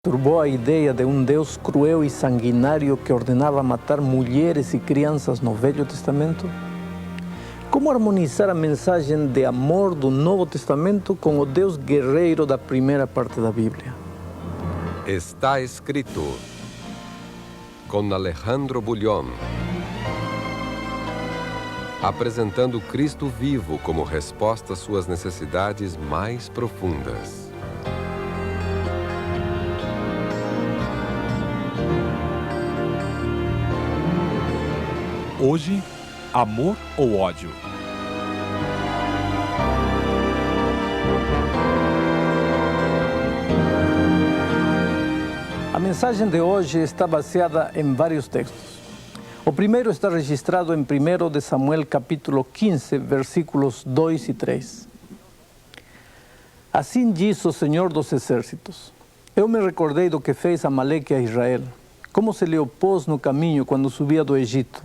Turbou a ideia de um Deus cruel e sanguinário que ordenava matar mulheres e crianças no Velho Testamento? Como harmonizar a mensagem de amor do Novo Testamento com o Deus guerreiro da primeira parte da Bíblia? Está escrito, com Alejandro Bullion, apresentando Cristo vivo como resposta às suas necessidades mais profundas. Hoje, amor ou ódio? A mensagem de hoje está baseada em vários textos. O primeiro está registrado em 1 de Samuel capítulo 15, versículos 2 e 3. Assim diz o Senhor dos Exércitos: Eu me recordei do que fez Amaleque a Israel, como se lhe opôs no caminho quando subia do Egito.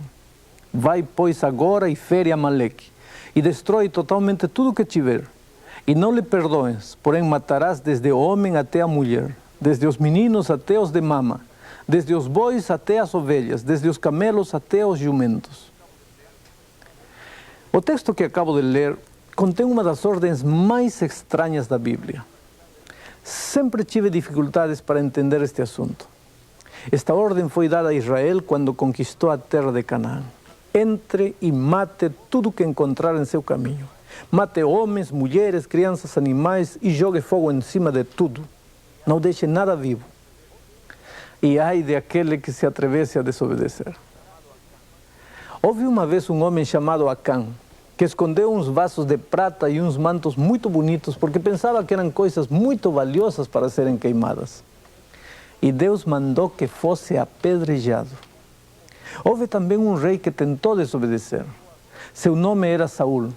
Vai, pois, agora e fere Amaleque, e destrói totalmente tudo que tiver. E não lhe perdoes, porém matarás desde o homem até a mulher, desde os meninos até os de mama, desde os bois até as ovelhas, desde os camelos até os jumentos. O texto que acabo de ler contém uma das ordens mais estranhas da Bíblia. Sempre tive dificuldades para entender este assunto. Esta ordem foi dada a Israel quando conquistou a terra de Canaã. Entre e mate tudo que encontrar em seu caminho. Mate homens, mulheres, crianças, animais e jogue fogo em cima de tudo. Não deixe nada vivo. E ai de aquele que se atrevesse a desobedecer. Houve uma vez um homem chamado Acã, que escondeu uns vasos de prata e uns mantos muito bonitos porque pensava que eram coisas muito valiosas para serem queimadas. E Deus mandou que fosse apedrejado. Houve também um rei que tentou desobedecer. Seu nome era Saul.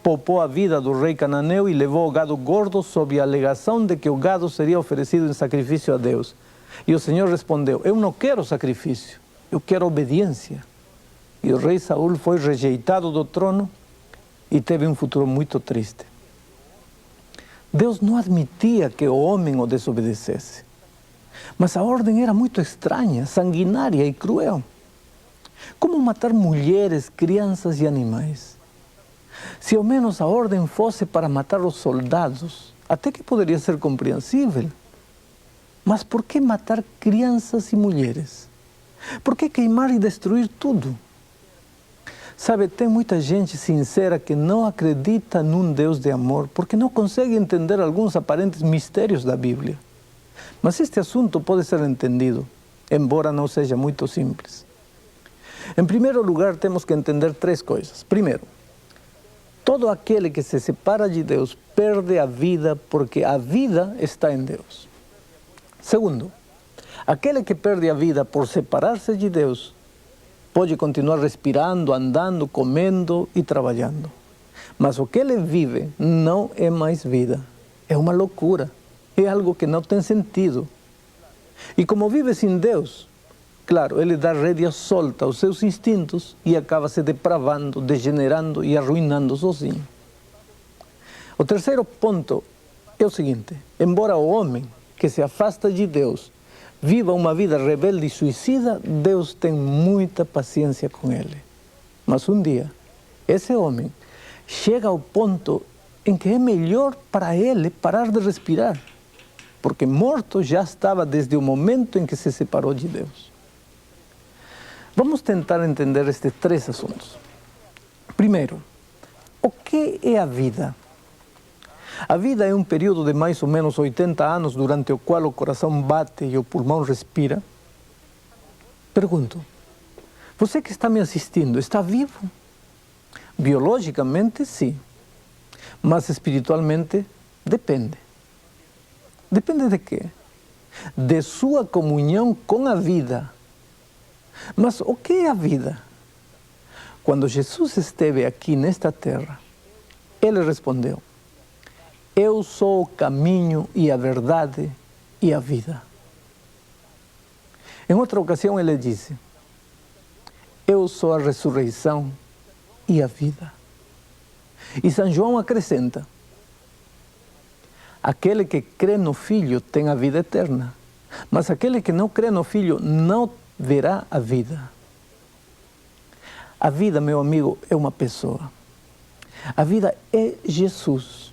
Poupou a vida do rei cananeu e levou o gado gordo sob a alegação de que o gado seria oferecido em sacrifício a Deus. E o Senhor respondeu: Eu não quero sacrifício, eu quero obediência. E o rei Saul foi rejeitado do trono e teve um futuro muito triste. Deus não admitia que o homem o desobedecesse. Mas a ordem era muito estranha, sanguinária e cruel. Como matar mulheres, crianças e animais? Se ao menos a ordem fosse para matar os soldados, até que poderia ser compreensível. Mas por que matar crianças e mulheres? Por que queimar e destruir tudo? Sabe, tem muita gente sincera que não acredita num Deus de amor porque não consegue entender alguns aparentes mistérios da Bíblia. Mas este assunto pode ser entendido, embora não seja muito simples. Em primeiro lugar, temos que entender três coisas. Primeiro, todo aquele que se separa de Deus perde a vida porque a vida está em Deus. Segundo, aquele que perde a vida por separar-se de Deus pode continuar respirando, andando, comendo e trabalhando. Mas o que ele vive não é mais vida. É uma loucura. É algo que não tem sentido. E como vive sem Deus, claro, ele dá rédea solta aos seus instintos e acaba se depravando, degenerando e arruinando sozinho. O terceiro ponto é o seguinte: embora o homem que se afasta de Deus viva uma vida rebelde e suicida, Deus tem muita paciência com ele. Mas um dia, esse homem chega ao ponto em que é melhor para ele parar de respirar, porque morto já estava desde o momento em que se separou de Deus. Vamos tentar entender estes três assuntos. Primeiro, o que é a vida? A vida é um período de mais ou menos 80 anos durante o qual o coração bate e o pulmão respira. Pergunto, você que está me assistindo, está vivo? Biologicamente, sim. Mas espiritualmente, depende. Depende de quê? De sua comunhão com a vida. Mas o que é a vida? Quando Jesus esteve aqui nesta terra, ele respondeu: Eu sou o caminho e a verdade e a vida. Em outra ocasião ele disse: Eu sou a ressurreição e a vida. E São João acrescenta: Aquele que crê no Filho tem a vida eterna. Mas aquele que não crê no Filho não verá a vida. A vida, meu amigo, é uma pessoa. A vida é Jesus.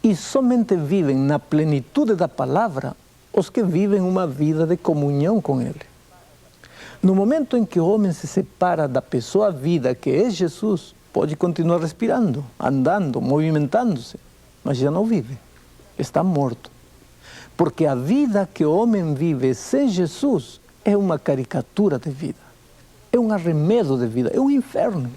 E somente vivem na plenitude da palavra os que vivem uma vida de comunhão com Ele. No momento em que o homem se separa da pessoa vida, que é Jesus, pode continuar respirando, andando, movimentando-se, mas já não vive, está morto. Porque a vida que o homem vive sem Jesus é uma caricatura de vida, é um arremedo de vida, é um inferno.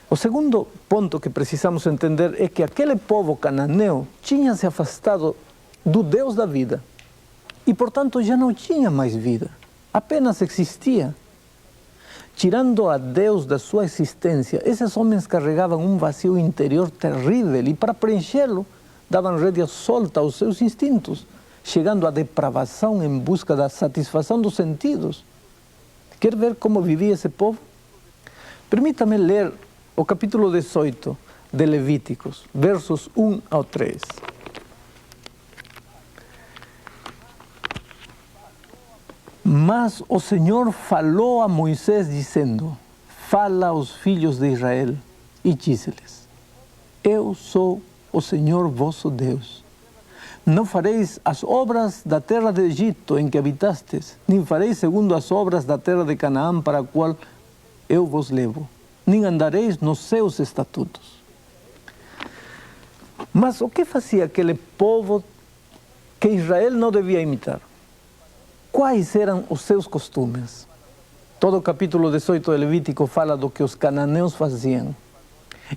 O segundo ponto que precisamos entender é que aquele povo cananeu tinha se afastado do Deus da vida e, portanto, já não tinha mais vida, apenas existia. Tirando a Deus da sua existência, esses homens carregavam um vazio interior terrível e, para preenchê-lo, davam rédea solta aos seus instintos, chegando à depravação em busca da satisfação dos sentidos. Quer ver como vivia esse povo? Permita-me ler o capítulo 18 de Levíticos, versos 1 ao 3. Mas o Senhor falou a Moisés dizendo: fala aos filhos de Israel e dize-lhes: eu sou o Senhor vosso Deus. Não fareis as obras da terra de Egito em que habitastes, nem fareis segundo as obras da terra de Canaã para a qual eu vos levo, nem andareis nos seus estatutos. Mas o que fazia aquele povo que Israel não devia imitar? Quais eram os seus costumes? Todo o capítulo 18 de Levítico fala do que os cananeus faziam.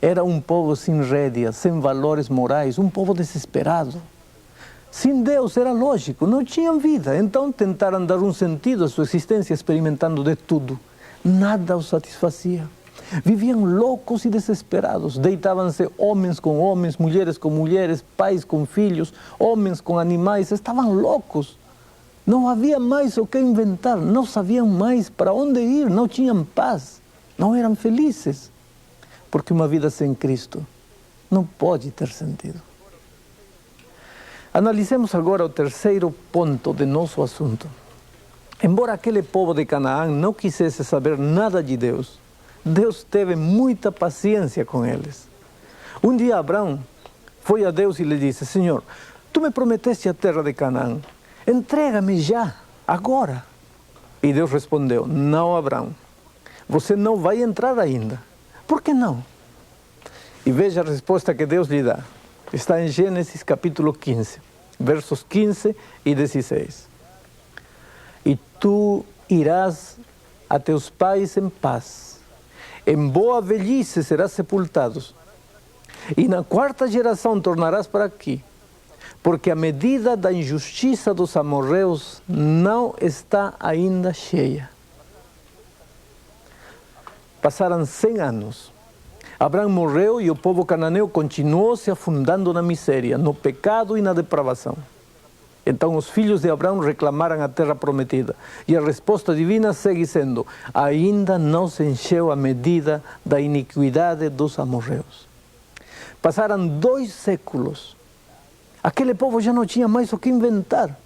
Era um povo sem rédea, sem valores morais, um povo desesperado. Sem Deus, era lógico, não tinham vida. Então tentaram dar um sentido à sua existência experimentando de tudo. Nada os satisfazia. Viviam loucos e desesperados. Deitavam-se homens com homens, mulheres com mulheres, pais com filhos, homens com animais. Estavam loucos. Não havia mais o que inventar, não sabiam mais para onde ir, não tinham paz, não eram felizes. Porque uma vida sem Cristo não pode ter sentido. Analisemos agora o terceiro ponto de nosso assunto. Embora aquele povo de Canaã não quisesse saber nada de Deus, Deus teve muita paciência com eles. Um dia Abraão foi a Deus e lhe disse: Senhor, tu me prometeste a terra de Canaã, entrega-me já, agora. E Deus respondeu: não, Abraão, você não vai entrar ainda. Por que não? E veja a resposta que Deus lhe dá. Está em Gênesis capítulo 15, versos 15 e 16. E tu irás a teus pais em paz, em boa velhice serás sepultado, e na quarta geração tornarás para aqui, porque a medida da injustiça dos amorreus não está ainda cheia. Passaram 100 anos. Abraão morreu e o povo cananeu continuou se afundando na miséria, no pecado e na depravação. Então os filhos de Abraão reclamaram a terra prometida. E a resposta divina segue sendo: ainda não se encheu a medida da iniquidade dos amorreus. Passaram 2 séculos. Aquele povo já não tinha mais o que inventar.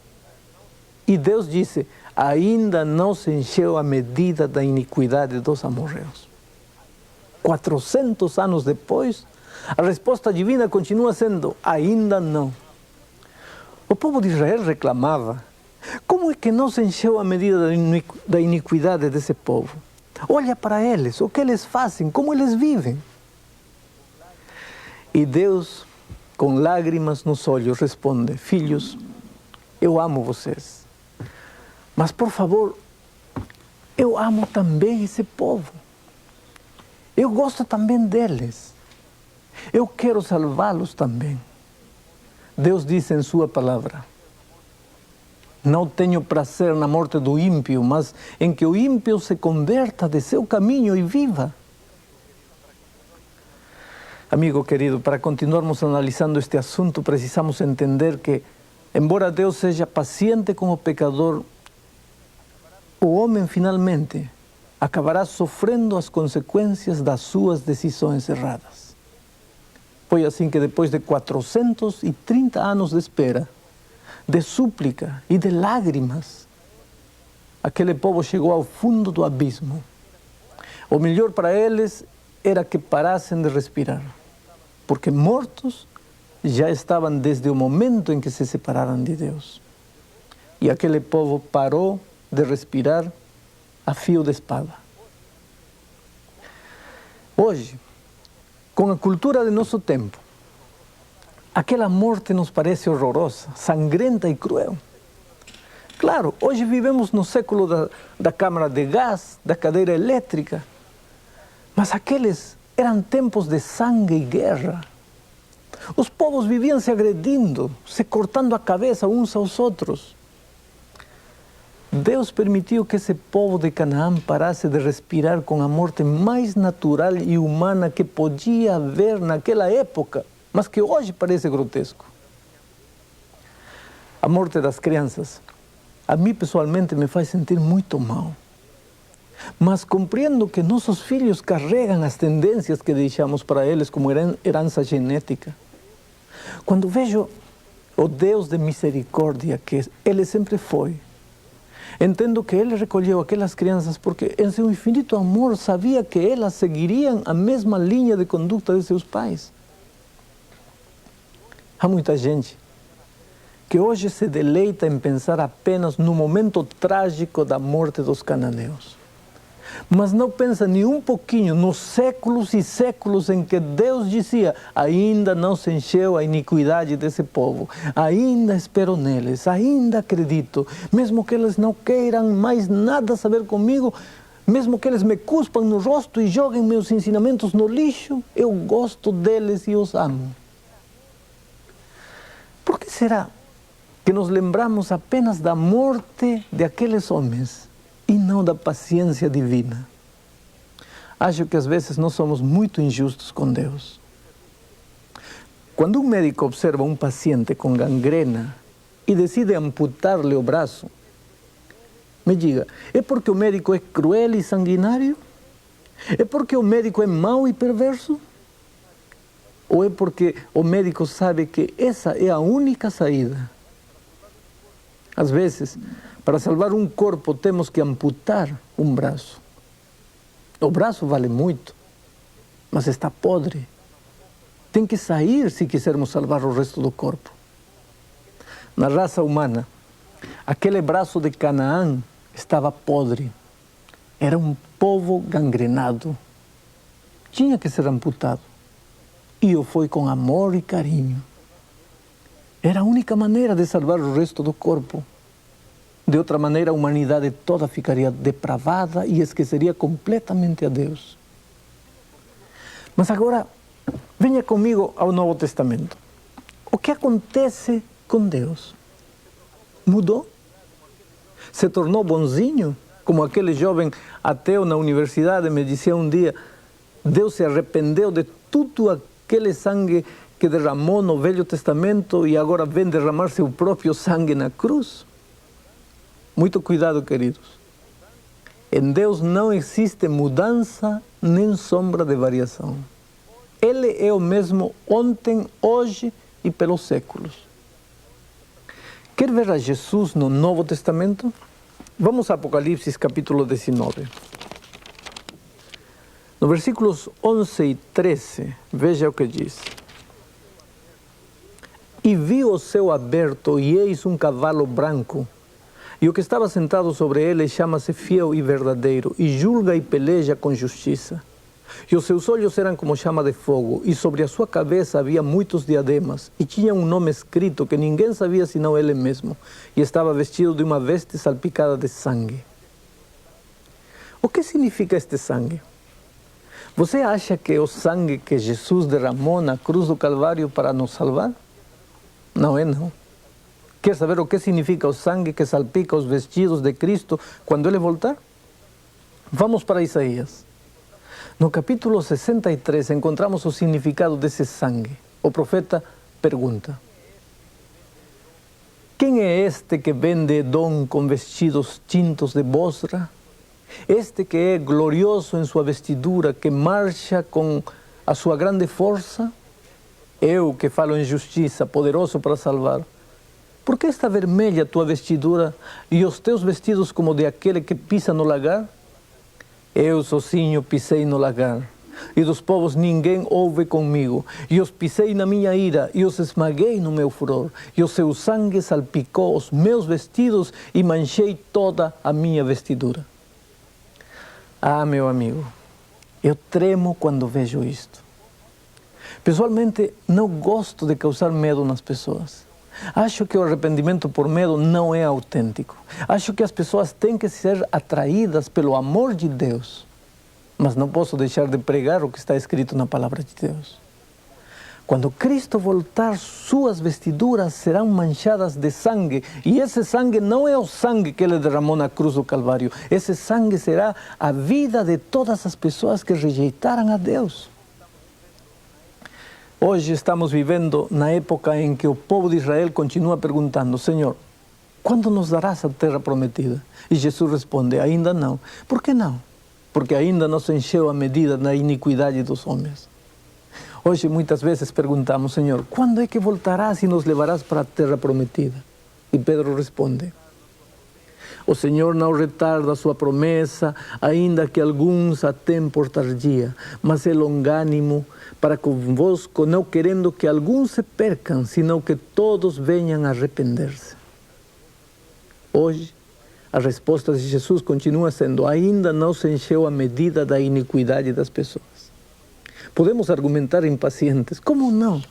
E Deus disse: ainda não se encheu a medida da iniquidade dos amorreus. 400 anos depois, a resposta divina continua sendo: ainda não. O povo de Israel reclamava: como é que não se encheu a medida da iniquidade desse povo? Olha para eles, o que eles fazem, como eles vivem. E Deus, com lágrimas nos olhos, responde: filhos, eu amo vocês, mas por favor, eu amo também esse povo. Eu gosto também deles. Eu quero salvá-los também. Deus diz em sua palavra: não tenho prazer na morte do ímpio, mas em que o ímpio se converta de seu caminho e viva. Amigo querido, para continuarmos analisando este assunto, precisamos entender que, embora Deus seja paciente com o pecador, o homem finalmente acabará sofrendo as consequências das suas decisões erradas. Foi assim que depois de 430 anos de espera, de súplica e de lágrimas. Aquele povo chegou ao fundo do abismo. O melhor para eles era que parassem de respirar, porque mortos já estavam desde o momento em que se separaram de Deus. E aquele povo parou de respirar a fio de espada. Hoje, com a cultura de nosso tempo, aquela morte nos parece horrorosa, sangrenta e cruel. Claro, hoje vivemos no século da câmara de gás, da cadeira elétrica, mas aqueles eram tempos de sangue e guerra. Os povos viviam se agredindo, se cortando a cabeça uns aos outros. Deus permitiu que esse povo de Canaã parasse de respirar com a morte mais natural e humana que podia haver naquela época, mas que hoje parece grotesco. A morte das crianças, a mim pessoalmente me faz sentir muito mal. Mas compreendo que nossos filhos carregam as tendências que deixamos para eles como herança genética. Quando vejo o Deus de misericórdia que Ele sempre foi, entendo que Ele recolheu aquelas crianças porque em seu infinito amor sabia que elas seguiriam a mesma linha de conduta de seus pais. Há muita gente que hoje se deleita em pensar apenas no momento trágico da morte dos cananeus. Mas não pensa nem um pouquinho nos séculos e séculos em que Deus dizia: ainda não se encheu a iniquidade desse povo, ainda espero neles, ainda acredito, mesmo que eles não queiram mais nada saber comigo, mesmo que eles me cuspam no rosto e joguem meus ensinamentos no lixo, eu gosto deles e os amo. Por que será que nos lembramos apenas da morte de aqueles homens e não da paciência divina? Acho que às vezes nós somos muito injustos com Deus. Quando um médico observa um paciente com gangrena e decide amputar-lhe o braço, me diga, é porque o médico é cruel e sanguinário? É porque o médico é mau e perverso? Ou é porque o médico sabe que essa é a única saída? Às vezes, para salvar um corpo, temos que amputar um braço. O braço vale muito, mas está podre. Tem que sair se quisermos salvar o resto do corpo. Na raça humana, aquele braço de Canaã estava podre. Era um povo gangrenado. Tinha que ser amputado. E o foi com amor e carinho. Era a única maneira de salvar o resto do corpo. De outra maneira, a humanidade toda ficaria depravada e esqueceria completamente a Deus. Mas agora, venha comigo ao Novo Testamento. O que acontece com Deus? Mudou? Se tornou bonzinho? Como aquele jovem ateu na universidade me dizia um dia, Deus se arrependeu de tudo aquele sangue que derramou no Velho Testamento e agora vem derramar seu próprio sangue na cruz? Muito cuidado, queridos. Em Deus não existe mudança nem sombra de variação. Ele é o mesmo ontem, hoje e pelos séculos. Quer ver a Jesus no Novo Testamento? Vamos a Apocalipse capítulo 19. No versículos 11 e 13, veja o que diz. E vi o céu aberto, e eis um cavalo branco, e o que estava sentado sobre ele chama-se Fiel e Verdadeiro, e julga e peleja com justiça. E os seus olhos eram como chama de fogo, e sobre a sua cabeça havia muitos diademas, e tinha um nome escrito que ninguém sabia senão ele mesmo, e estava vestido de uma veste salpicada de sangue. O que significa este sangue? Você acha que é o sangue que Jesus derramou na cruz do Calvário para nos salvar? Não é, não. Quer saber o que significa o sangue que salpica os vestidos de Cristo quando Ele voltar? Vamos para Isaías. No capítulo 63 encontramos o significado desse sangue. O profeta pergunta: quem é este que vem de Edom com vestidos tintos de Bosra? Este que é glorioso em sua vestidura, que marcha com a sua grande força? Eu que falo em justiça, poderoso para salvar. Por que está vermelha a tua vestidura e os teus vestidos como de aquele que pisa no lagar? Eu sozinho pisei no lagar, e dos povos ninguém houve comigo. E os pisei na minha ira, e os esmaguei no meu furor. E o seu sangue salpicou os meus vestidos, e manchei toda a minha vestidura. Ah, meu amigo, eu tremo quando vejo isto. Pessoalmente, não gosto de causar medo nas pessoas. Acho que o arrependimento por medo não é autêntico. Acho que as pessoas têm que ser atraídas pelo amor de Deus. Mas não posso deixar de pregar o que está escrito na palavra de Deus. Quando Cristo voltar, suas vestiduras serão manchadas de sangue. E esse sangue não é o sangue que Ele derramou na cruz do Calvário. Esse sangue será a vida de todas as pessoas que rejeitaram a Deus. Hoje estamos vivendo na época em que o povo de Israel continua perguntando: Senhor, quando nos darás a terra prometida? E Jesus responde: ainda não. Por que não? Porque ainda não se encheu a medida da iniquidade dos homens. Hoje muitas vezes perguntamos: Senhor, quando é que voltarás e nos levarás para a terra prometida? E Pedro responde: o Senhor não retarda a sua promessa, ainda que alguns a têm por tardia, mas é longânimo para convosco, não querendo que alguns se percam, senão que todos venham a arrepender-se. Hoje, a resposta de Jesus continua sendo: ainda não se encheu a medida da iniquidade das pessoas. Podemos argumentar impacientes: como não?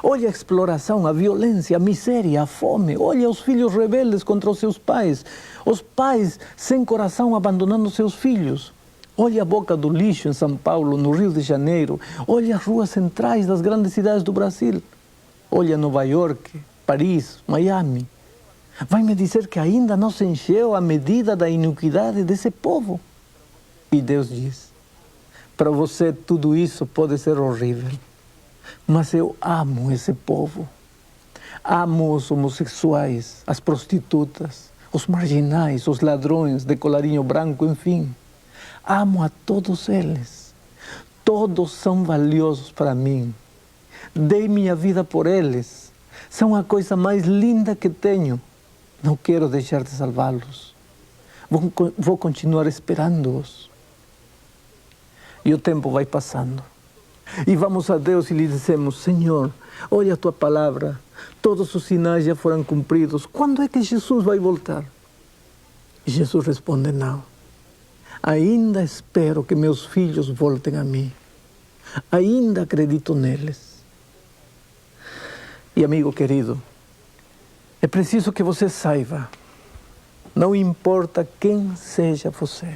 Olha a exploração, a violência, a miséria, a fome. Olha os filhos rebeldes contra os seus pais. Os pais sem coração abandonando seus filhos. Olha a boca do lixo em São Paulo, no Rio de Janeiro. Olha as ruas centrais das grandes cidades do Brasil. Olha Nova York, Paris, Miami. Vai me dizer que ainda não se encheu a medida da iniquidade desse povo? E Deus diz: para você tudo isso pode ser horrível, mas eu amo esse povo. Amo os homossexuais, as prostitutas, os marginais, os ladrões de colarinho branco, enfim. Amo a todos eles. Todos são valiosos para mim. Dei minha vida por eles. São a coisa mais linda que tenho. Não quero deixar de salvá-los. Vou continuar esperando-os. E o tempo vai passando. E vamos a Deus e lhe dizemos: Senhor, olha a tua palavra. Todos os sinais já foram cumpridos. Quando é que Jesus vai voltar? E Jesus responde: não. Ainda espero que meus filhos voltem a mim. Ainda acredito neles. E amigo querido, é preciso que você saiba, não importa quem seja você.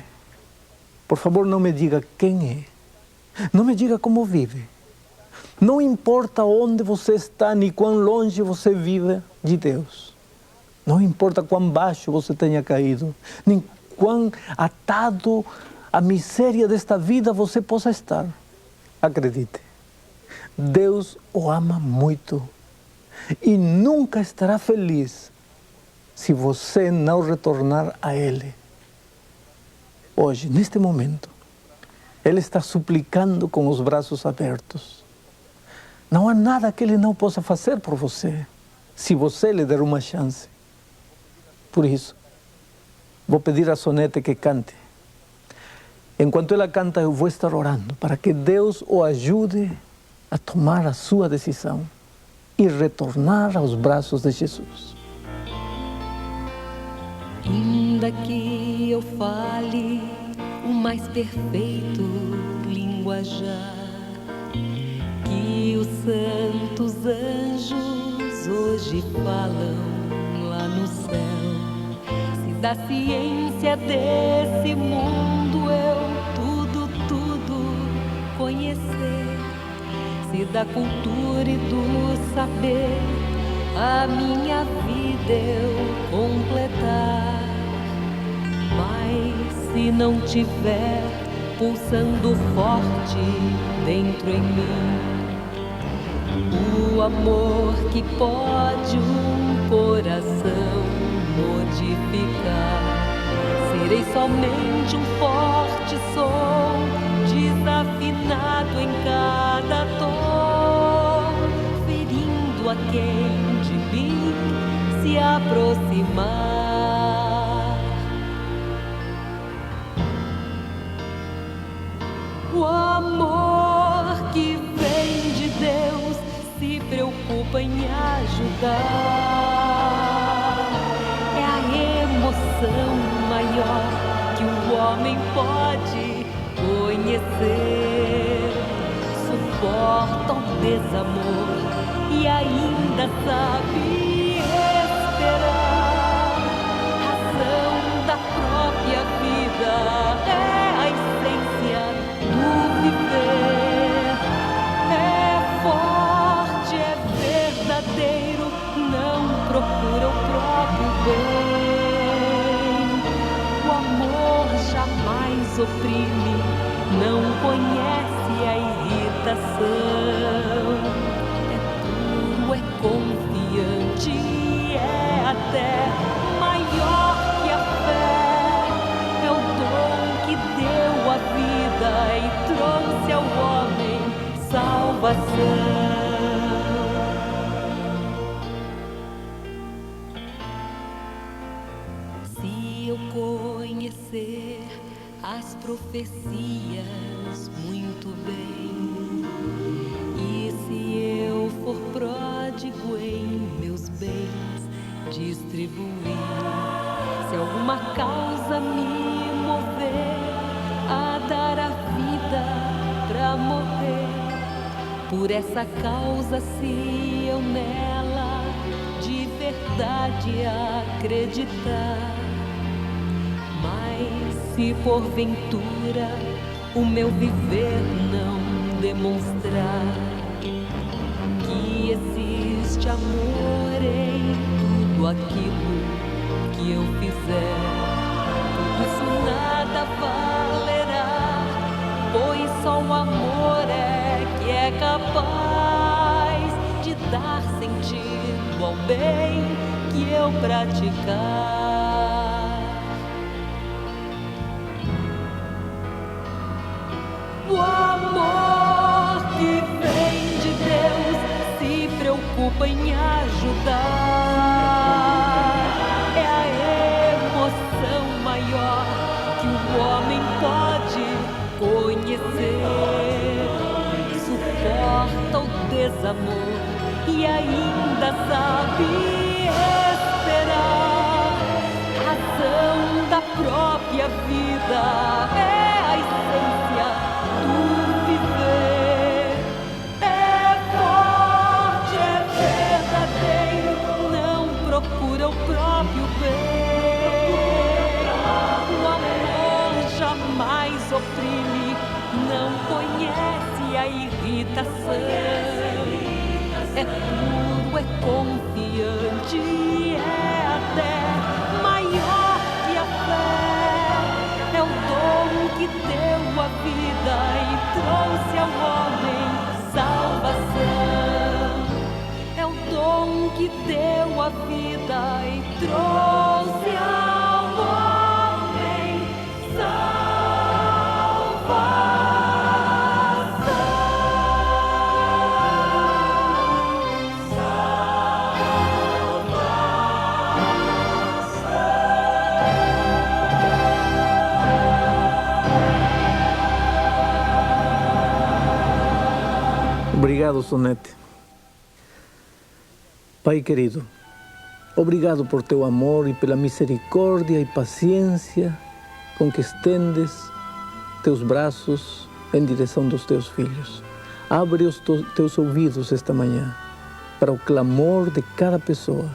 Por favor, não me diga quem é. Não me diga como vive. Não importa onde você está, nem quão longe você vive de Deus. Não importa quão baixo você tenha caído, nem quão atado à miséria desta vida você possa estar. Acredite, Deus o ama muito e nunca estará feliz se você não retornar a Ele. Hoje, neste momento, Ele está suplicando com os braços abertos. Não há nada que Ele não possa fazer por você, se você lhe der uma chance. Por isso, vou pedir a Sonete que cante. Enquanto ela canta, eu vou estar orando para que Deus o ajude a tomar a sua decisão e retornar aos braços de Jesus. Ainda que eu fale o mais perfeito linguajar, que os santos anjos hoje falam lá no céu, se da ciência desse mundo eu tudo conhecer, se da cultura e do saber a minha vida eu completar, mas se não tiver pulsando forte dentro em mim o amor que pode um coração modificar, serei somente um forte som desafinado em cada tom, ferindo a quem de mim se aproximar. O amor que vem de Deus se preocupa em ajudar. É a emoção maior que o homem pode conhecer. Suporta o desamor e ainda sabe esperar. Razão da própria vida é a essência do viver. É forte, é verdadeiro, não procura o próprio bem. O amor jamais oprime, não conhece a irritação. É puro, é confiante, é até maior que a fé. É o dom que deu a vida e trouxe ao homem salvação. Se eu conhecer as profecias muito bem, e se eu for pródigo em meus bens distribuir, se alguma causa me mover a dar a vida pra morrer, por essa causa, se eu nela de verdade acreditar, mas se porventura o meu viver não demonstrar que existe amor em tudo aquilo que eu fizer, tudo isso nada valerá, pois só o amor é que é capaz de dar sentido ao bem que eu praticar. O amor que vem de Deus se preocupa em ajudar. É a emoção maior que o homem pode conhecer. Suporta o desamor e ainda sabe esperar. Razão da própria vida é a essência do viver. É forte, é verdadeiro, não procura o próprio bem. O amor jamais oprime, não conhece a irritação. É puro, é confiante, é até maior que a fé. É o dom que deu a vida e trouxe ao homem salvação. É o dom que deu a vida e trouxe ao homem Obrigado, Sonete. Pai querido, obrigado por teu amor e pela misericórdia e paciência com que estendes teus braços em direção dos teus filhos. Abre os teus ouvidos esta manhã para o clamor de cada pessoa.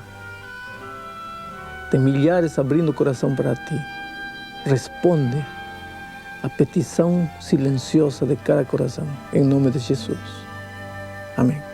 Tem milhares abrindo o coração para ti. Responde a petição silenciosa de cada coração, em nome de Jesus. Amém.